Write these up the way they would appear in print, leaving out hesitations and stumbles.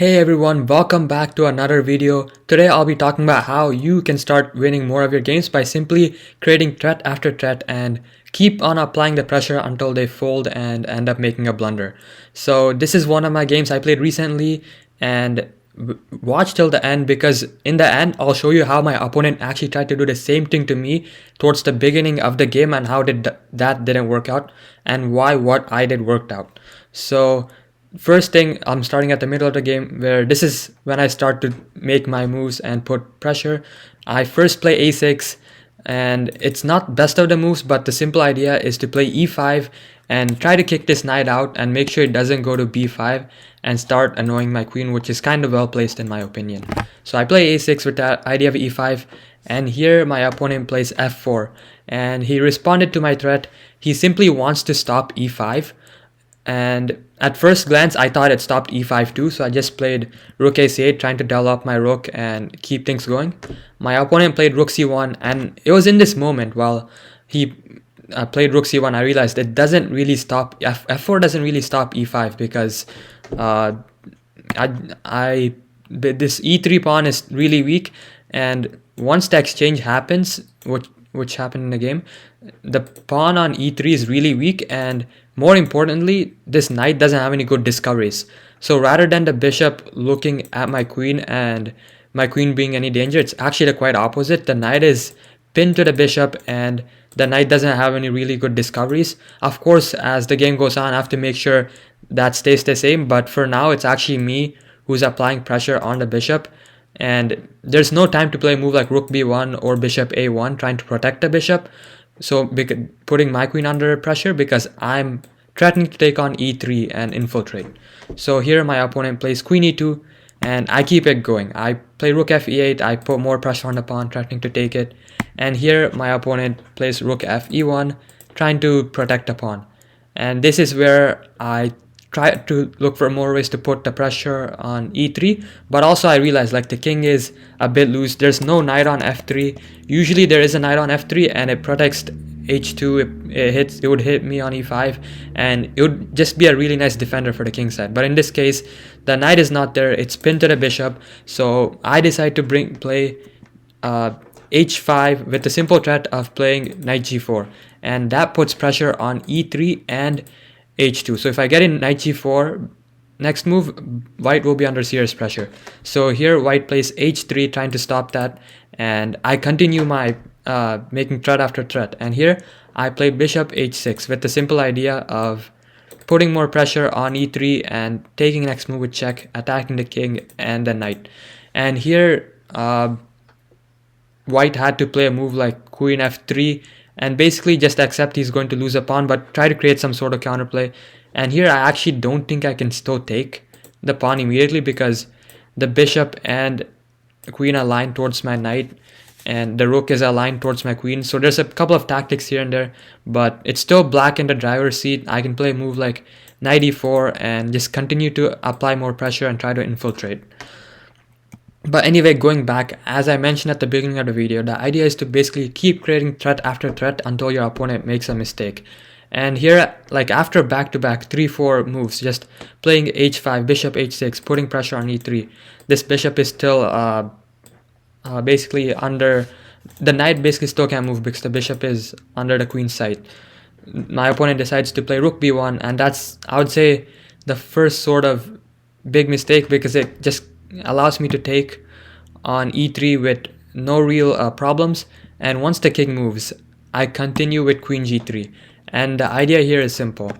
Hey everyone, welcome back to another video. Today I'll be talking about how you can start winning more of your games by simply creating threat after threat and keep on applying the pressure until they fold and end up making a blunder. So this is one of my games I played recently, and watch till the end because in the end I'll show you how my opponent actually tried to do the same thing to me towards the beginning of the game and how that didn't work out and why what I did worked out. So first thing, I'm starting at the middle of the game where this is when I start to make my moves and put pressure. I first play a6, and it's not best of the moves, but the simple idea is to play e5 and try to kick this knight out and make sure it doesn't go to b5 and start annoying my queen, which is kind of well placed in my opinion. So I play a6 with that idea of e5, and here my opponent plays f4, and he responded to my threat. He simply wants to stop e5, and at first glance I thought it stopped e5 too, so I just played rook a8 trying to develop my rook and keep things going. My opponent played rook c1, and it was in this moment while he played rook c1 I realized it doesn't really stop f4 doesn't really stop e5 because this e3 pawn is really weak, and once the exchange happens, which happened in the game, the pawn on e3 is really weak, and more importantly, this knight doesn't have any good discoveries. So rather than the bishop looking at my queen and my queen being any danger, it's actually the quite opposite. The knight is pinned to the bishop and the knight doesn't have any really good discoveries. Of course, as the game goes on, I have to make sure that stays the same, but for now it's actually me who's applying pressure on the bishop, and there's no time to play a move like rook b1 or bishop a1 trying to protect the bishop, so putting my queen under pressure because I'm threatening to take on e3 and infiltrate. So here my opponent plays queen e2 and I keep it going. I play rook f e8, I put more pressure on the pawn threatening to take it, and here my opponent plays rook f e1 trying to protect the pawn. And this is where I try to look for more ways to put the pressure on e3, but also I realized like the king is a bit loose. There's no knight on f3. Usually there is a knight on f3 and it protects h2. It would hit me on e5 and it would just be a really nice defender for the king side, but in this case the knight is not there, it's pinned to the bishop. So I decide to play h5 with the simple threat of playing knight g4, and that puts pressure on e3 and h2. So if I get in knight g4, next move white will be under serious pressure. So here white plays h3 trying to stop that, and I continue my making threat after threat, and here I play bishop h6 with the simple idea of putting more pressure on e3 and taking next move with check, attacking the king and the knight. And here white had to play a move like queen f3 and basically just accept he's going to lose a pawn but try to create some sort of counterplay. And here I actually don't think I can still take the pawn immediately because the bishop and the queen are aligned towards my knight and the rook is aligned towards my queen. So there's a couple of tactics here and there, but it's still black in the driver's seat. I can play a move like knight e4 and just continue to apply more pressure and try to infiltrate. But anyway, going back, as I mentioned at the beginning of the video, the idea is to basically keep creating threat after threat until your opponent makes a mistake. And here, like after back-to-back 3-4 moves, just playing h5, bishop h6, putting pressure on e3, this bishop is still basically under, the knight basically still can't move because the bishop is under the queen's side. My opponent decides to play rook b1, and that's, I would say, the first sort of big mistake because it just allows me to take on e3 with no real problems. And once the king moves, I continue with queen g3, and the idea here is simple.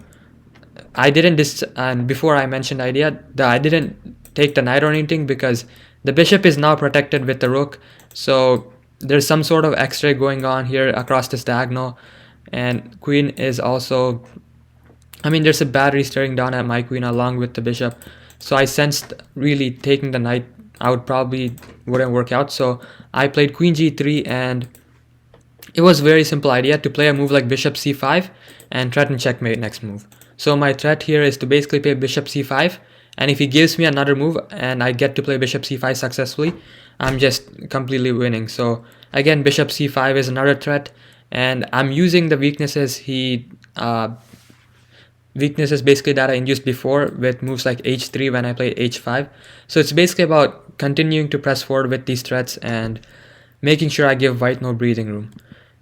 And before I mentioned the idea, I didn't take the knight or anything because the bishop is now protected with the rook, so there's some sort of x-ray going on here across this diagonal, and queen is also, I mean, there's a battery staring down at my queen along with the bishop. So I sensed really taking the knight out probably wouldn't work out. So I played queen g3, and it was a very simple idea to play a move like bishop c5 and threaten checkmate next move. So my threat here is to basically play bishop c5, and if he gives me another move and I get to play bishop c5 successfully, I'm just completely winning. So again, bishop c5 is another threat, and I'm using the weaknesses he weaknesses basically that I induced before with moves like h3 when I played h5. So it's basically about continuing to press forward with these threats and making sure I give white no breathing room.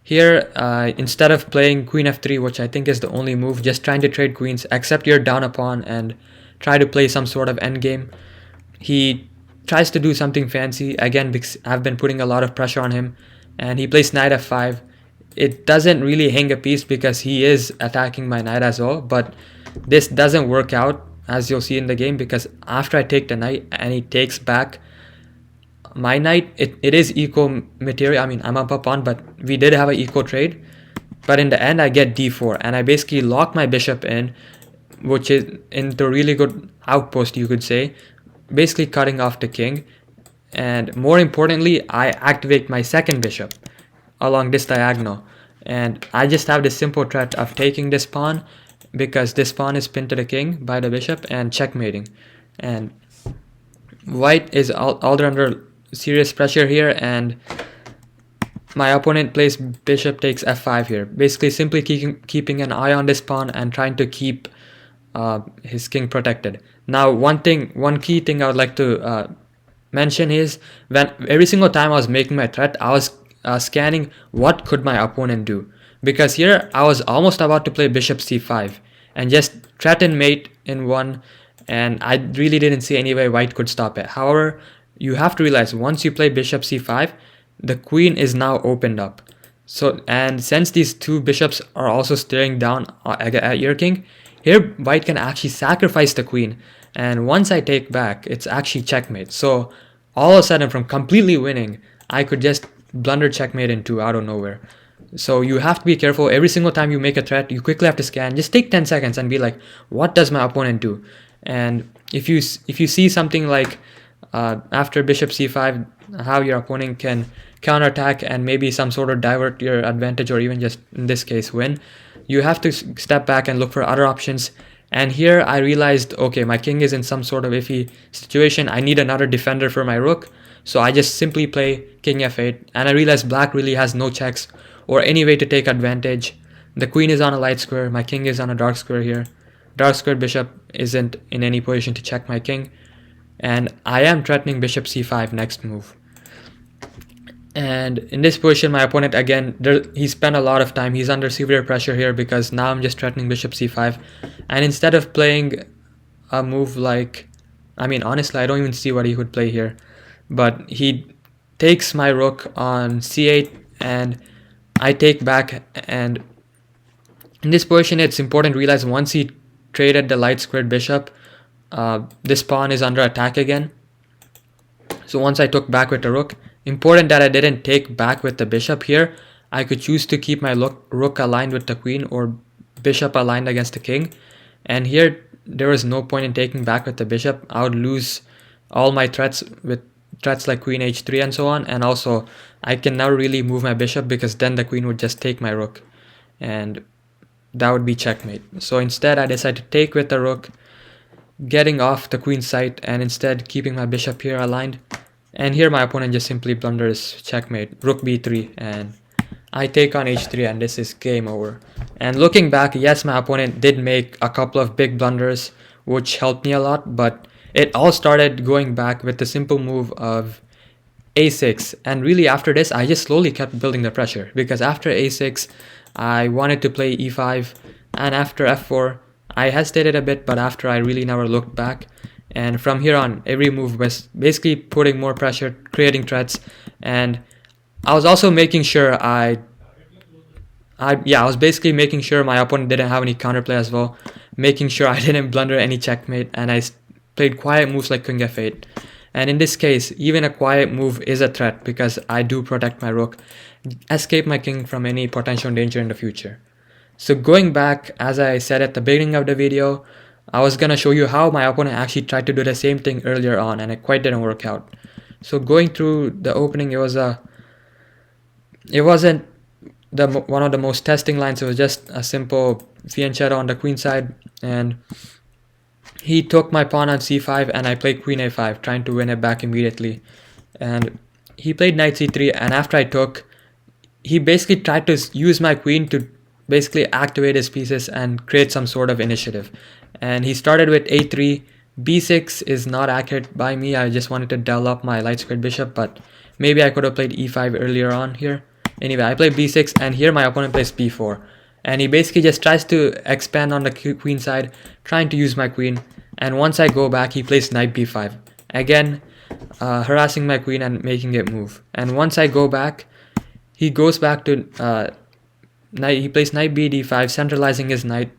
Here, instead of playing queen f3, which I think is the only move, just trying to trade queens, accept you're down a pawn and try to play some sort of endgame. He tries to do something fancy, again because I've been putting a lot of pressure on him, and he plays knight f5. It doesn't really hang a piece because he is attacking my knight as well, but this doesn't work out as you'll see in the game, because after I take the knight and he takes back my knight, it is equal material. I mean, I'm up a pawn, but we did have an equal trade. But in the end, I get d4, and I basically lock my bishop in, which is into a really good outpost, you could say, basically cutting off the king. And more importantly, I activate my second bishop along this diagonal, and I just have this simple threat of taking this pawn because this pawn is pinned to the king by the bishop and checkmating. And white is all under serious pressure here, and my opponent plays bishop takes f5 here, basically simply keeping an eye on this pawn and trying to keep his king protected. Now one key thing I would like to mention is, when every single time I was making my threat, I was scanning what could my opponent do, because here I was almost about to play bishop c5 and just threaten mate in one, and I really didn't see any way white could stop it. However, you have to realize once you play bishop c5, the queen is now opened up. So, and since these two bishops are also staring down at your king, here white can actually sacrifice the queen, and once I take back, it's actually checkmate. So all of a sudden, from completely winning, I could just blunder checkmate into out of nowhere. So you have to be careful. Every single time you make a threat, you quickly have to scan. Just take 10 seconds and be like, what does my opponent do? And if you see something like after bishop c5, how your opponent can counterattack and maybe some sort of divert your advantage, or even just in this case win, you have to step back and look for other options. And here I realized, okay, my king is in some sort of iffy situation. I need another defender for my rook. So I just simply play king f8, and I realized black really has no checks or any way to take advantage. The queen is on a light square, my king is on a dark square here. Dark square bishop isn't in any position to check my king, and I am threatening bishop c5 next move. And in this position, my opponent, again, he spent a lot of time. He's under severe pressure here because now I'm just threatening bishop c5. And instead of playing a move like, I mean, honestly, I don't even see what he would play here. But he takes my rook on c8, and I take back. And in this position, it's important to realize once he traded the light squared bishop, this pawn is under attack again. So once I took back with the rook, important that I didn't take back with the bishop here. I could choose to keep my rook aligned with the queen or bishop aligned against the king. And here, there was no point in taking back with the bishop. I would lose all my threats with threats like queen h3 and so on. And also, I can now really move my bishop because then the queen would just take my rook. And that would be checkmate. So instead, I decided to take with the rook, getting off the queen's side, and instead keeping my bishop here aligned. And here my opponent just simply blunders checkmate, rook b3, and I take on h3, and this is game over. And looking back, yes, my opponent did make a couple of big blunders, which helped me a lot, but it all started going back with the simple move of a6. And really after this, I just slowly kept building the pressure, because after a6, I wanted to play e5, and after f4, I hesitated a bit, but after I really never looked back. And from here on, every move was basically putting more pressure, creating threats, and I was also making sure I was basically making sure my opponent didn't have any counterplay as well, making sure I didn't blunder any checkmate, and I played quiet moves like king f8. And in this case, even a quiet move is a threat because I do protect my rook, escape my king from any potential danger in the future. So going back, as I said at the beginning of the video, I was going to show you how my opponent actually tried to do the same thing earlier on, and it quite didn't work out. So going through the opening, it wasn't one of the most testing lines. It was just a simple fianchetto on the queen side, and he took my pawn on c5, and I played queen a5, trying to win it back immediately. And he played knight c3, and after I took, he basically tried to use my queen to basically activate his pieces and create some sort of initiative. And he started with a3. b6 is not accurate by me. I just wanted to develop my light squared bishop, but maybe I could have played e5 earlier on here. Anyway, I played b6, and here my opponent plays b4. And he basically just tries to expand on the queen side, trying to use my queen. And once I go back, he plays knight b5. Again, harassing my queen and making it move. And once I go back, he goes back to he plays knight b d5, centralizing his knight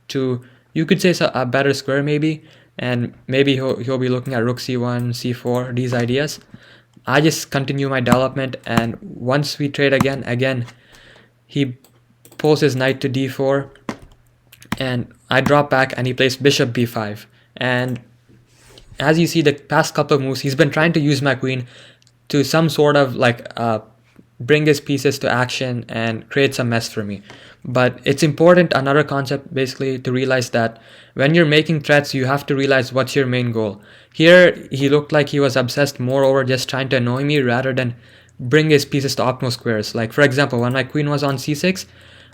to, you could say, a better square maybe. And maybe he'll be looking at rook c1, c4, these ideas. I just continue my development, and once we trade again, he pulls his knight to d4, and I drop back, and he plays bishop b5. And as you see, the past couple of moves, he's been trying to use my queen to some sort of like bring his pieces to action and create some mess for me. But it's important, another concept basically, to realize that when you're making threats, you have to realize what's your main goal. Here, he looked like he was obsessed more over just trying to annoy me rather than bring his pieces to optimal squares. Like, for example, when my queen was on c6,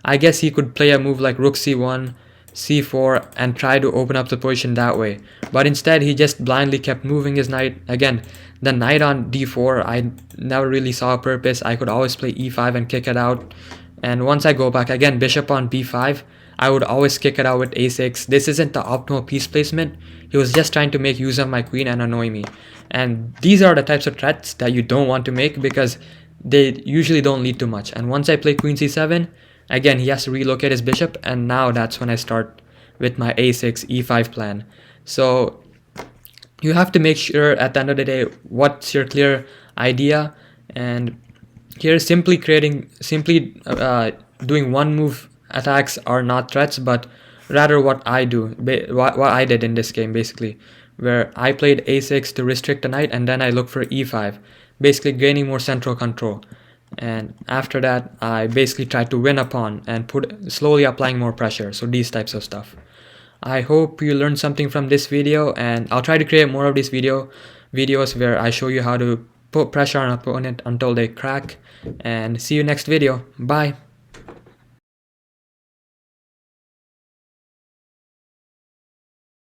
I guess he could play a move like rook c1, c4, and try to open up the position that way. But instead, he just blindly kept moving his knight. Again, the knight on d4, I never really saw a purpose. I could always play e5 and kick it out. And once I go back, again, bishop on b5, I would always kick it out with a6. This isn't the optimal piece placement. He was just trying to make use of my queen and annoy me. And these are the types of threats that you don't want to make, because they usually don't lead to much. And once I play queen c7, again, he has to relocate his bishop, and now that's when I start with my a6, e5 plan. So you have to make sure at the end of the day what's your clear idea. And here, simply doing one move attacks are not threats, but rather what I do, what I did in this game basically, where I played a6 to restrict the knight, and then I look for e5, basically gaining more central control. And after that, I basically tried to win a pawn and slowly applying more pressure. So these types of stuff. I hope you learned something from this video, and I'll try to create more of these videos where I show you how to put pressure on an opponent until they crack. And see you next video. Bye.